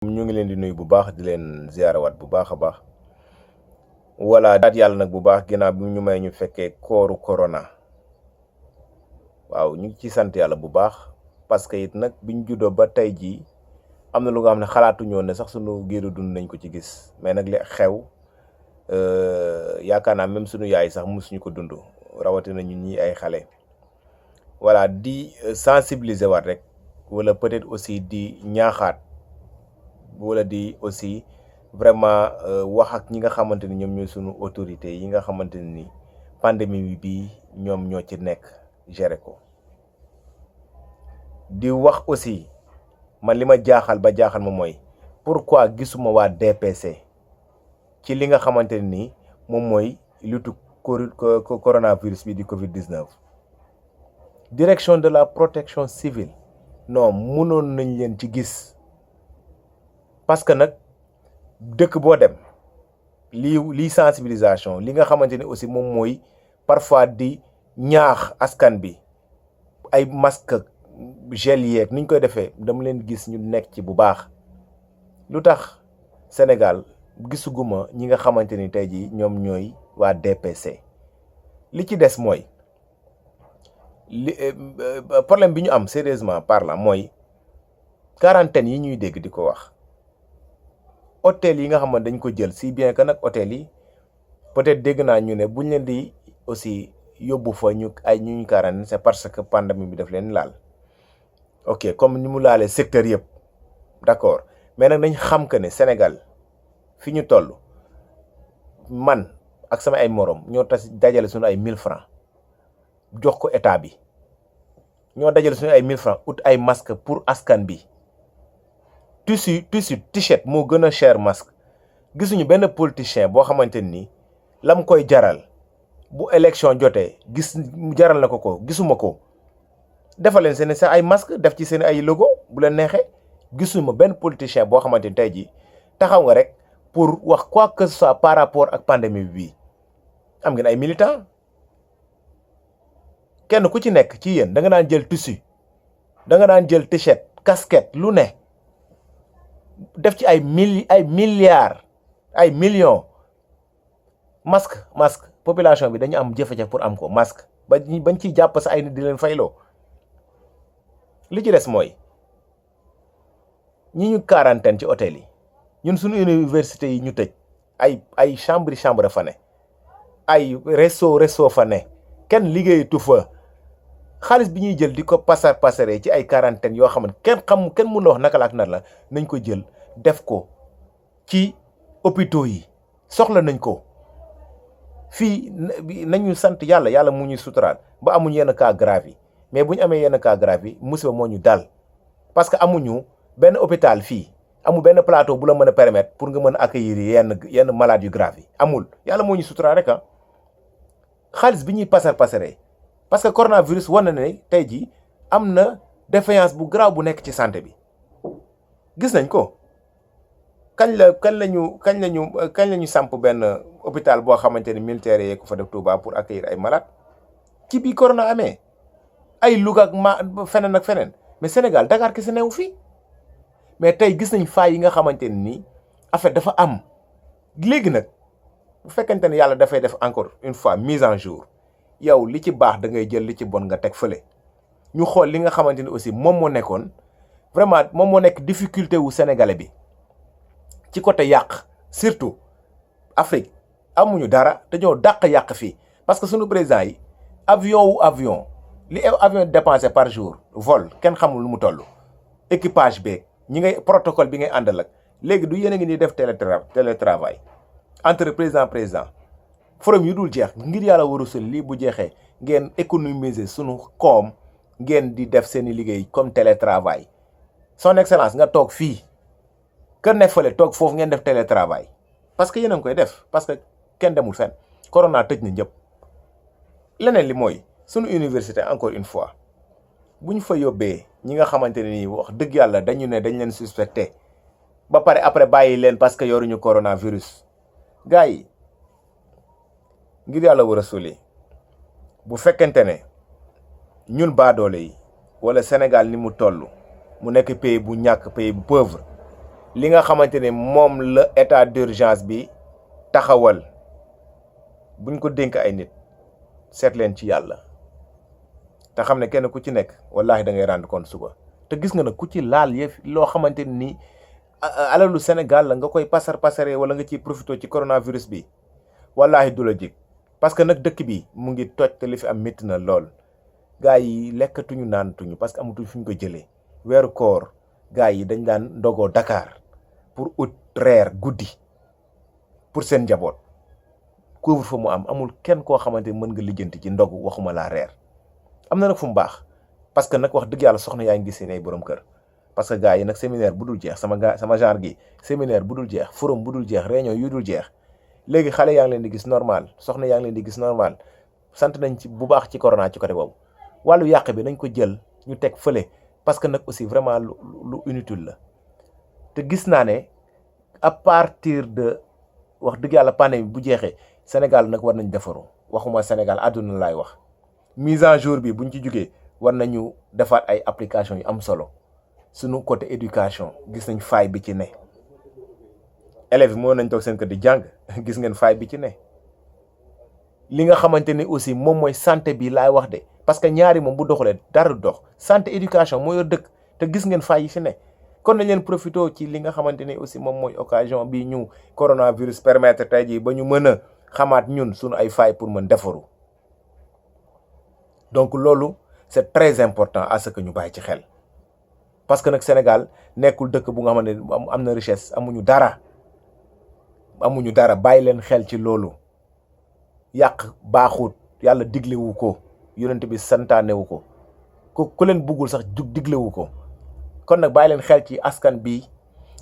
ñu ngi leen di nuyu bu baax di leen ziarawaat bu baax a baax wala daat yàlla nag bu baax ginnaaw bi ñu may ñu fekkee kooru corona waaw ñu ngi ci sant yàlla bu baax parce que it nag biñ juddoo ba tey jii am na lu nga xam ne xalaatuñoo ne sax sunu giiru dund nañ ko ci gis mais nag li xew yaakaar naa même sunu yaay sax mosuñu ko dund rawatina ñun ñi ay xale voilà di sensibiliser waat rek wala peut-être aussi di ñaaxaat wala di aussi vraiment wax ak ñi nga xamante ni ñoom ñooy sunu autorités yi nga xamante ni pandémie bi ñoom ñoo ci nekk gérer ko di wax aussi man li ma jaaxal ba jaaxal ma mooy pourquoi gisuma waa DPC ci li nga xamante ni moom mooy lutte coronavirus bi di Covid-19 direction de la protection civile non mënoon nañ leen ci gis parce que nag dëkk boo dem lii sensibilisation li nga xamante ni aussi moom mooy parfois di ñaax askan bi ay masque gel yeeg ni ñu koy defee dama leen gis ñu nekk ci bu baax lu tax Sénégal gisuguma ñi nga xamante ni tey jii ñoom ñooy waa DPC li ci des mooy problème bi ñu am sérieusement parlant mooy quarantaine yi ñuy dégg di ko wax hôtel yi nga xam ne dañ ko jël si bien que nag hôtel yi peut-être dégg naa ñu ne buñ leen di aussi yóbbu fa ñu quarantaine c'est parce que pandémie bi daf leen laal ok comme ni mu laalee secteur yëpp d'accord mais nag nañ xam que ne Sénégal fi ñu toll man ak sama ay morom ñoo tas dajale suñu ay 1000 francs jox ko état bi ñoo dajale suñu ay 1000 francs ut ay masque pour askan bi tissu t-shirt moo gën a cher masque gisuñu benn politicien boo xamante ni lam koy jaral bu élection jotee gis jaral na ko gisuma ko defal leen seen ay masque def ci seen ay logo bu leen neexee gisuma benn politicien boo xamante ni tey jii taxaw nga rek pour wax quoi que ce soit par rapport ak pandémie bi am ngeen ay militants kenn ku ci nekk ci yéen da nga daan jël tissu da nga daan jël t-shirt casquette lu ne def ci ay milliards ay millions masque population bi dañu am jafe-jafe pour am ko masque bañ ciy jàpp sa ay nit di leen fayloo li ci des mooy ñi ñu quarantaine ci hôtel yi ñun suñu université yi ñu tëj ay chambre fa ne ay resto fa ne kenn liggéeyatu fa xaalis bi ñuy jël di ko pasare ci ay quarantaine yoo xam ne kenn mën na wax naka la ak nar la nañ ko jël def ko ci hôpitaux yi soxla nañ ko fii nañu sant yàlla mu ñuy suturaal ba amuñu yenn cas grave yi mais bu ñu amee yenn cas grave yi musiba moo ñu dal parce que amuñu benn hôpital fii amul benn plateau bu la mën a permettre pour nga mën a accueillir yenn malades yu grave yi amul yàlla moo ñu suturaal rek xaalis bi ñuy pasare parce que coronavirus wan na ne tey jii am na défaillance bu grave bu nekk ci santé bi gis nañ ko kañ la ñu samp benn hôpital boo xamante ni militaires yee ko fa def Touba pour accueillir ay malades ci bi corona amee ay Louga ak feneen ak feneen mais Sénégal Dakar ki si newu fii mais tey gis nañ faay yi nga xamante ni en fait dafa am léegi nag bu fekkente ne yàlla dafay def encore une fois mise en jour yow li ci baax da ngay jël li ci bon nga teg fële ñu xool li nga xamante ni aussi moom moo nekkoon vraiment moom moo nekk difficulté wu sénégalais bi ci côté yàq surtout Afrique amuñu dara dañoo dàq yàq fii parce que sunu président yi avion li avion dépensé par jour vol kenn xamul lu mu toll équipage beeg ñi ngay protocole bi ngay àndal ak léegi du yéen a ngi ni def télétravail entre président forum yu dul jeex ngir yàlla waru sel lii bu jeexee ngeen économiser sunu koom ngeen di def seeni liggéey comme télétravail son excellence nga toog fii kër ne fële toog foofu ngeen def télétravail parce que yéen a ngi koy def parce que kenn demul fenn corona tëj na ñëpp leneen li mooy sunu université encore une fois bu ñu fa yóbbee ñi nga xamante ne nii wax dëgg yàlla dañ leen suspecté ba pare après bàyyi leen parce que yoruñu coronavirus gars yi ngir yàlla war a soli bu fekkente ne ñun baadoole yi wala Sénégal ni mu toll mu nekk pays bu ñàkk pays bu pauvre li nga xamante ne moom la état d'urgence bi taxawal buñ ko dénk ay nit seet leen ci yàlla te xam ne kenn ku ci nekk wallahi da ngay rendre compte suba. te gis nga nag ku ci laal yëf loo xamante ni alalu Sénégal la nga koy pasaree wala nga ciy profité ci coronavirus bi wallahi du la jig parce que nag dëkk bi mu ngi toj te li fi am métti na lool. gaa yi lekkatuñu naantuñu parce que amatuñ fu ñu ko jëlee weeru koor gaa yi dañ daan ndogoo Dakar pour ut reer guddi pour seen njaboot couvre-feu mu amul kenn koo xamante ni mën nga lijjanti ci ndogu waxuma laa reer. am na nag fu mu baax parce que nag wax dëgg yàlla soxna yaa ngi gis seen ay borom kër parce que gaa yi nag séminaire bu dul jeex sama genre gi séminaire bu dul jeex forum bu dul jeex réunion yu dul jeex léegi xale yaa ngi leen di gis normal soxna yaa ngi leen di gis normal sant nañ ci bu baax ci corona ci côté boobu. wàllu yàq bi nañ ko jël ñu teg fële parce que nag aussi vraiment lu inutile la te gis naa ne à partir de wax dëgg yàlla pandémie bu jeexee Sénégal nag war nañ defaru waxuma Sénégal àdduna laay wax mise en jour bi buñ ci jógee war nañu defaat ay application yu am solo suñu côté éducation gis nañ faay bi ci ne élèves yi moo nañ toog seen kër di jàng gis ngeen faay bi ci ne li nga xamante ni aussi moom mooy santé bi laay wax de parce que ñaari moom bu doxulee dara du dox santé éducation moo yor dëkk te gis ngeen faay yi fi ne kon nañ leen profité ci li nga xamante ni aussi moom mooy occasion bi ñu coronavirus permettre tey jii ba ñu mën a xamaat ñun suñu ay faay pour mën defaru donc loolu c'est très important à ce que ñu bàyyi ci xel parce que nag Sénégal nekkul dëkk bu nga xamante ne am na richesse amuñu dara bàyyi leen xel ci loolu yàq baaxut yàlla diglewu ko yonent bi santaanewu ko ku leen buggul sax diglewu ko kon nag bàyyi leen xel ci askan bi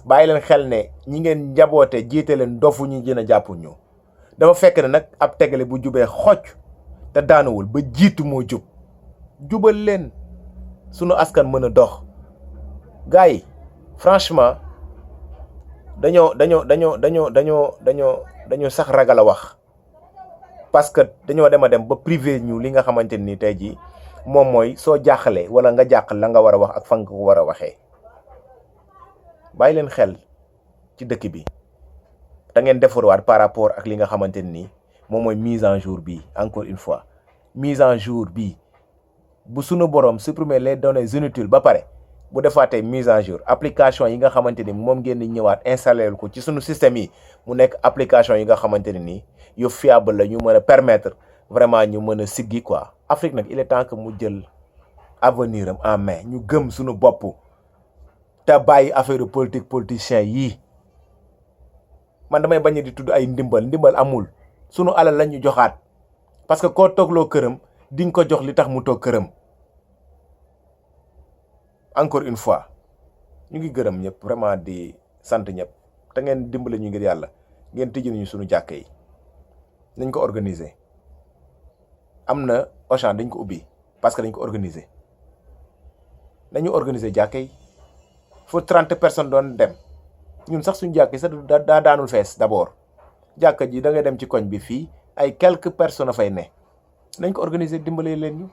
bàyyi leen xel ne ñi ngeen njaboote jiite leen dofu ñi gën a jàppu ñu dafa fekk ne nag ab tegale bu jubee xocc te daanuwul ba jiitu moo jubal leen sunu askan mën a dox gars yi franchement dañoo sax ragal a wax parce que dañoo dem ba privé ñu li nga xamante ni tey jii moom mooy soo jaaxalee wala nga jàq la nga war a wax ak fan nga ko war a waxee bàyyi leen xel ci dëkk bi da ngeen defarwaat par rapport ak li nga xamante ni moom mooy mise en jour bi encore une fois mise en jour bi bu sunu borom supprimer les données inutiles ba pare bu defaatee mise en jour application yi nga xamante ni moom ngeen di ñëwaat installé ko ci sunu système yi mu nekk application yi nga xamante ne nii yu fiable la ñu mën a permettre vraiment ñu mën a siggi quoi Afrique nag il est temps que mu jël avenir am en main ñu gëm sunu bopp te bàyyi affaire politicien yii man damay bañ di tudd ay ndimbal amul sunu alal la ñu joxaat parce que koo toogloo këram di nga ko jox li tax mu toog këram. encore une fois ñu ngi gërëm ñëpp vraiment di sant ñëpp te ngeen dimbale ñu ngir yàlla ngeen tijji ñu sunu jàkka yi nañ ko organiser am na Auchan dañ ko ubbi parce que dañ ko organiser nañu organiser jàkka yi fu 30 personnes doon dem ñun sax suñu jàkka yi sax daa daanul fees d'abord jàkka ji da ngay dem ci koñ bi fii ay quelques personnes a fay ne nañ ko organiser dimbale leen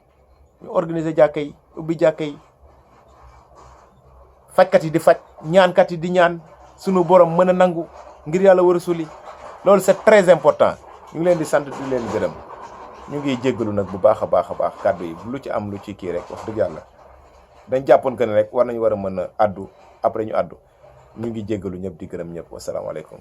ñu organiser jàkka yi ubbi jàkka yi fajkat yi di faj ñaankat yi di ñaan sunu borom mën a nangu ngir yàlla war a suli loolu c'est très important ñu ngi leen di sant di leen gërëm ñu ngi jéggalu nag bu baax a baax kàddu yi lu ci am lu ci kii rek wax dëgg yàlla dañ jàppoon que ne rek war nañu war a mën a addu après ñu addu ñu ngi jéggalu ñëpp di gërëm ñëpp wasalaamaaleykum